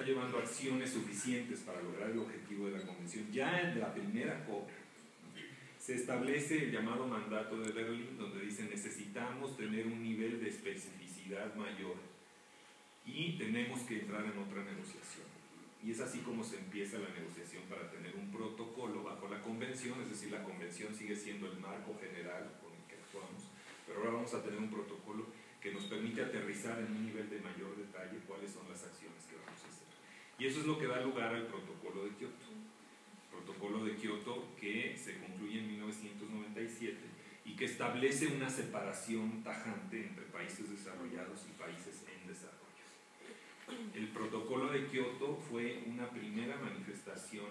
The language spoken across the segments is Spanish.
llevando acciones suficientes para lograr el objetivo de la Convención. Ya en la primera COP se establece el llamado mandato de Berlín, donde dice necesitamos tener un nivel de especificidad mayor y tenemos que entrar en otra negociación. Y es así como se empieza la negociación para tener un protocolo bajo la Convención, es decir, la Convención sigue siendo el marco general con el que actuamos, pero ahora vamos a tener un protocolo que nos permite aterrizar en un nivel de mayor detalle cuáles son las acciones que vamos a hacer. Y eso es lo que da lugar al protocolo de Kioto. Protocolo de Kioto que se concluye en 1997 y que establece una separación tajante entre países desarrollados y países en desarrollo. El protocolo de Kioto fue una primera manifestación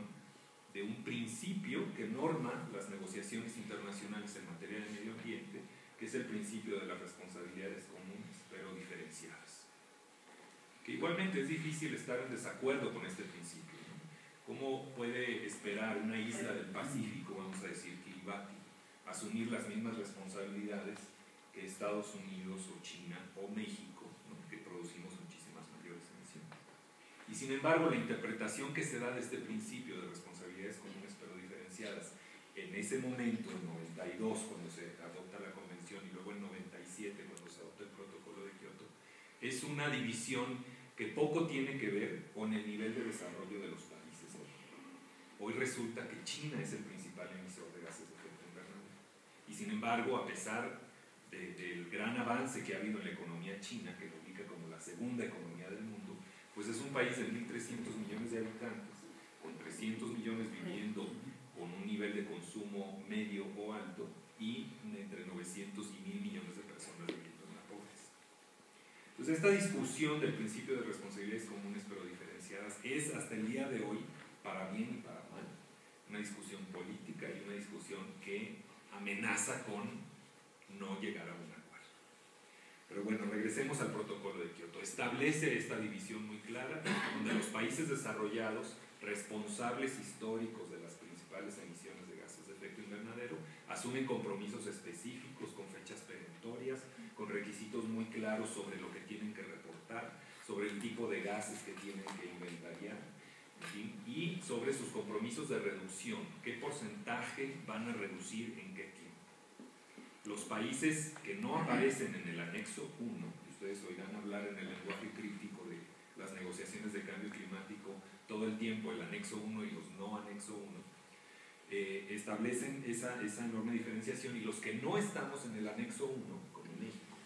de un principio que norma las negociaciones internacionales en materia de medio ambiente, que es el principio de las responsabilidades comunes, pero diferenciadas. Que igualmente es difícil estar en desacuerdo con este principio, ¿no? ¿Cómo puede esperar una isla del Pacífico, vamos a decir Kiribati, asumir las mismas responsabilidades que Estados Unidos o China o México, ¿no? Que producimos muchísimas mayores emisiones? Y sin embargo, la interpretación que se da de este principio de responsabilidades comunes pero diferenciadas en ese momento, en 92, cuando se adopta la Convención, y luego en 97, cuando se adopta el Protocolo de Kioto, es una división que poco tiene que ver con el nivel de desarrollo de los países. Hoy resulta que China es el principal emisor de gases de efecto invernadero. Y sin embargo, a pesar del gran avance que ha habido en la economía china, que lo ubica como la segunda economía del mundo, pues es un país de 1.300 millones de habitantes, con 300 millones viviendo con un nivel de consumo medio o alto y entre 900 y 1.000 millones de personas viviendo en la pobreza. Entonces, esta discusión del principio de responsabilidades comunes pero diferenciadas es hasta el día de hoy, para bien y para mal, una discusión política y una discusión que amenaza con no llegar a un acuerdo. Pero bueno, regresemos al protocolo de Kioto. Establece esta división muy clara, donde los países desarrollados, responsables históricos de las principales emisiones de gases de efecto invernadero, asumen compromisos específicos con fechas perentorias, con requisitos muy claros sobre lo que tienen que reportar, sobre el tipo de gases que tienen que inventariar, y sobre sus compromisos de reducción, qué porcentaje van a reducir en qué tiempo. Los países que no aparecen en el anexo 1, y ustedes oirán hablar en el lenguaje crítico de las negociaciones de cambio climático todo el tiempo, el anexo 1 y los no anexo 1, establecen esa enorme diferenciación, y los que no estamos en el anexo 1, como México,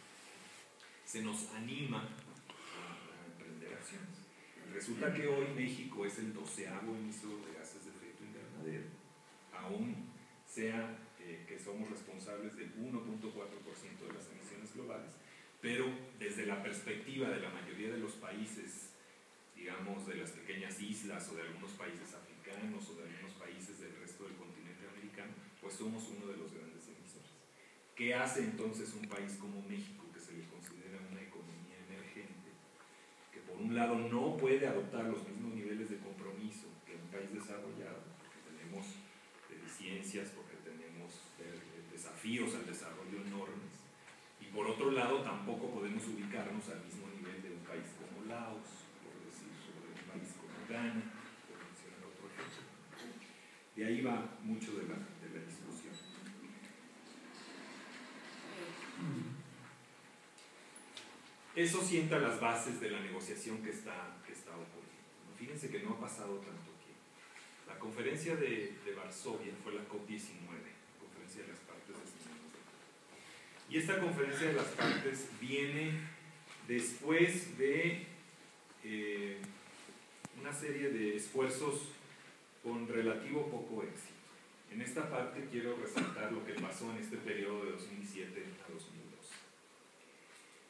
se nos anima a emprender acciones. Resulta que hoy México es el 12º emisor de gases de efecto invernadero, aún sea que somos responsables del 1.4% de las emisiones globales, pero desde la perspectiva de la mayoría de los países, digamos, de las pequeñas islas o de algunos países africanos o de algunos países del resto del continente americano, pues somos uno de los grandes emisores. ¿Qué hace entonces un país como México, que se le considera una economía emergente, que por un lado no puede adoptar los mismos niveles de compromiso que un país desarrollado, porque tenemos deficiencias, porque tenemos desafíos al desarrollo enormes, y por otro lado tampoco podemos ubicarnos al mismo nivel de un país como Laos, por decir, sobre un país como Ghana, por mencionar otro ejemplo? De ahí va mucho de la discusión. Eso sienta las bases de la negociación que está ocurriendo. Fíjense que no ha pasado tanto tiempo. La conferencia de Varsovia fue la COP19, la conferencia de las partes destinadas. Y esta conferencia de las partes viene después de una serie de esfuerzos con relativo poco éxito. En esta parte quiero resaltar lo que pasó en este periodo de 2007 a 2012.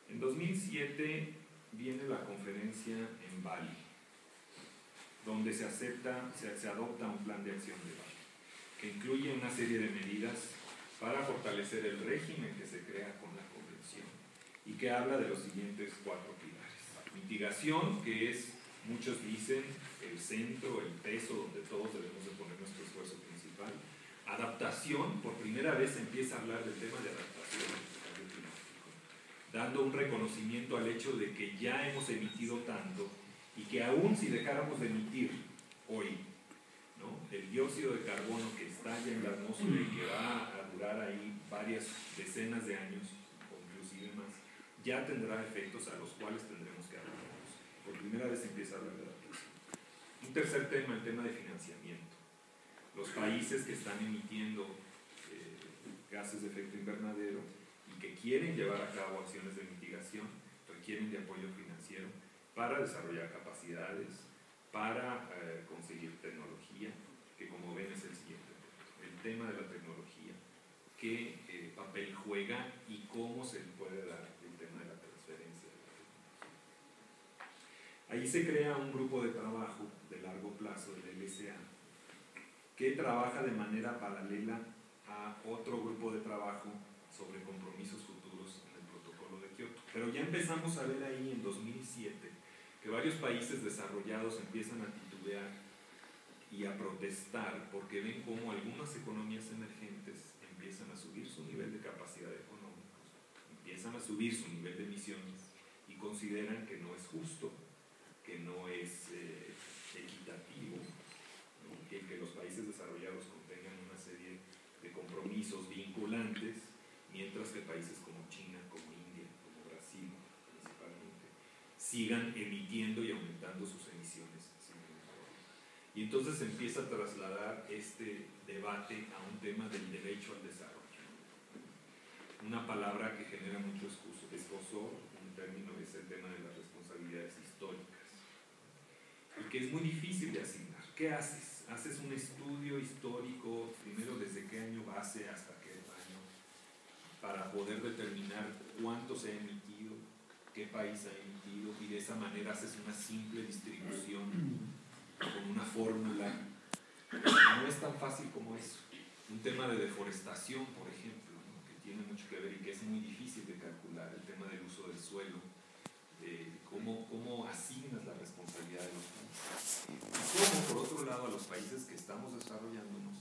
En 2007 viene la conferencia en Bali, donde se adopta un plan de acción de Bali, que incluye una serie de medidas para fortalecer el régimen que se crea con la convención y que habla de los siguientes 4 pilares. Mitigación, que es, muchos dicen, el centro, el peso donde todos debemos de poner nuestro esfuerzo principal. Adaptación, por primera vez se empieza a hablar del tema de adaptación al cambio climático, dando un reconocimiento al hecho de que ya hemos emitido tanto y que aún si dejáramos de emitir hoy, ¿no?, el dióxido de carbono que está ya en la atmósfera y que va a durar ahí varias decenas de años, o inclusive más, ya tendrá efectos a los cuales tendremos que adaptarnos. Por primera vez empieza a hablar de adaptación. Un tercer tema, el tema de financiamiento. Los países que están emitiendo gases de efecto invernadero y que quieren llevar a cabo acciones de mitigación requieren de apoyo financiero para desarrollar capacidades, para conseguir tecnología, que como ven es el siguiente punto. El tema de la tecnología, qué papel juega y cómo se puede dar el tema de la transferencia de la tecnología. Ahí se crea un grupo de trabajo de largo plazo, del LSA, que trabaja de manera paralela a otro grupo de trabajo sobre compromisos futuros en el protocolo de Kioto. Pero ya empezamos a ver ahí en 2007 que varios países desarrollados empiezan a titubear y a protestar porque ven cómo algunas economías emergentes empiezan a subir su nivel de capacidad económica, empiezan a subir su nivel de emisiones y consideran que no es justo, que no es equitativo, ¿no?, que los países desarrollados contengan una serie de compromisos vinculantes, mientras que países como China, como India, como Brasil principalmente, sigan emitiendo y aumentando sus emisiones sin ningún problema. Y entonces se empieza a trasladar este debate a un tema del derecho al desarrollo. Una palabra que genera mucho escozor, un término, es el tema de las responsabilidades históricas, y que es muy difícil de asignar. ¿Qué haces? Haces un estudio histórico, primero desde qué año base hasta qué año, para poder determinar cuánto se ha emitido, qué país ha emitido, y de esa manera haces una simple distribución con una fórmula. No es tan fácil como eso. Un tema de deforestación, por ejemplo, ¿no?, que tiene mucho que ver y que es muy difícil de calcular, el tema del uso del suelo, cómo asignas la responsabilidad de los países. Y cómo, por otro lado, a los países que estamos desarrollándonos,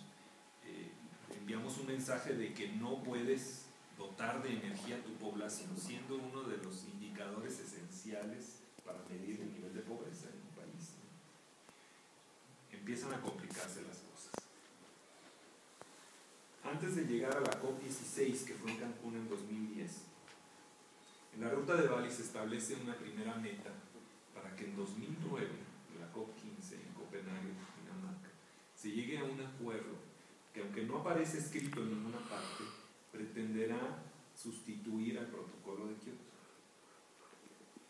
enviamos un mensaje de que no puedes dotar de energía a tu población, siendo uno de los indicadores esenciales para medir el nivel de pobreza en un país. Empiezan a complicarse las cosas. Antes de llegar a la COP16, que fue en Cancún en 2010, en la ruta de Bali se establece una primera meta para que en 2009, en la COP15 en Copenhague, Dinamarca, se llegue a un acuerdo que, aunque no aparece escrito en ninguna parte, pretenderá sustituir al protocolo de Kioto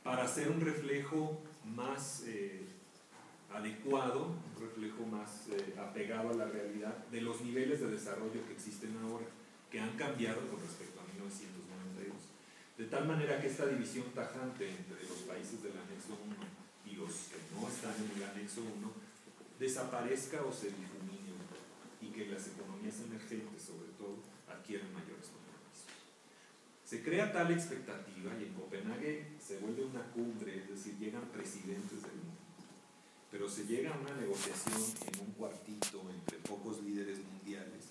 para hacer un reflejo más adecuado, un reflejo más apegado a la realidad de los niveles de desarrollo que existen ahora, que han cambiado con respecto a 1992. De tal manera que esta división tajante entre los países del anexo 1 y los que no están en el anexo 1 desaparezca o se difumine, y que las economías emergentes, sobre todo, adquieran mayores compromisos. Se crea tal expectativa, y en Copenhague se vuelve una cumbre, es decir, llegan presidentes del mundo, pero se llega a una negociación en un cuartito entre pocos líderes mundiales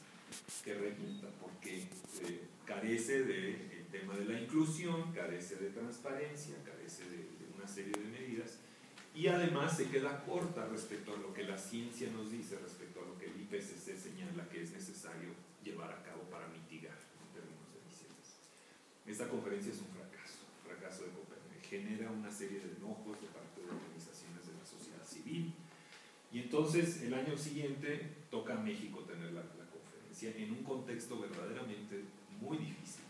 que revienta, porque carece del tema de la inclusión, carece de transparencia, carece de una serie de medidas, y además se queda corta respecto a lo que la ciencia nos dice, respecto a lo que el IPCC señala que es necesario llevar a cabo para mitigar en términos de emisiones. Esta conferencia es un fracaso de Copenhague, genera una serie de enojos de parte de organizaciones de la sociedad civil, y entonces el año siguiente toca a México tener la conferencia en un contexto verdaderamente muy difícil.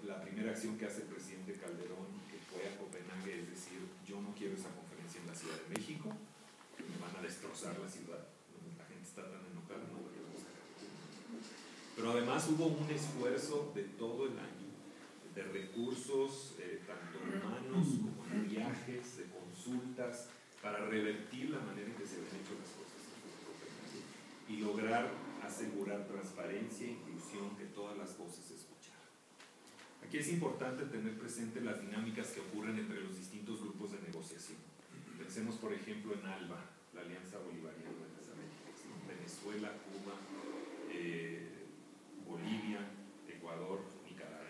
La primera acción que hace el presidente Calderón, que fue a Copenhague, es decir, yo no quiero esa conferencia en la Ciudad de México, que me van a destrozar la ciudad, la gente está tan enojada, no voy a buscar. Pero además hubo un esfuerzo de todo el año, de recursos, tanto humanos como de viajes, de consultas, para revertir la manera en que se habían hecho las cosas en Copenhague y lograr asegurar transparencia e inclusión, que todas las voces se escucharan. Aquí es importante tener presente las dinámicas que ocurren entre los distintos grupos de negociación. Pensemos, por ejemplo, en ALBA, la Alianza Bolivariana de las Américas, ¿no? Venezuela, Cuba, Bolivia, Ecuador, Nicaragua.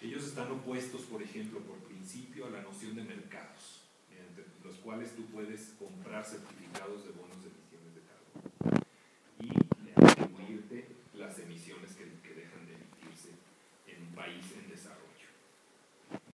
Ellos están opuestos, por ejemplo, por principio, a la noción de mercados, mediante mediante los cuales tú puedes comprar certificados de bonos de emisiones de carbono y atribuirte las emisiones que dejan de emitirse en un país en desarrollo.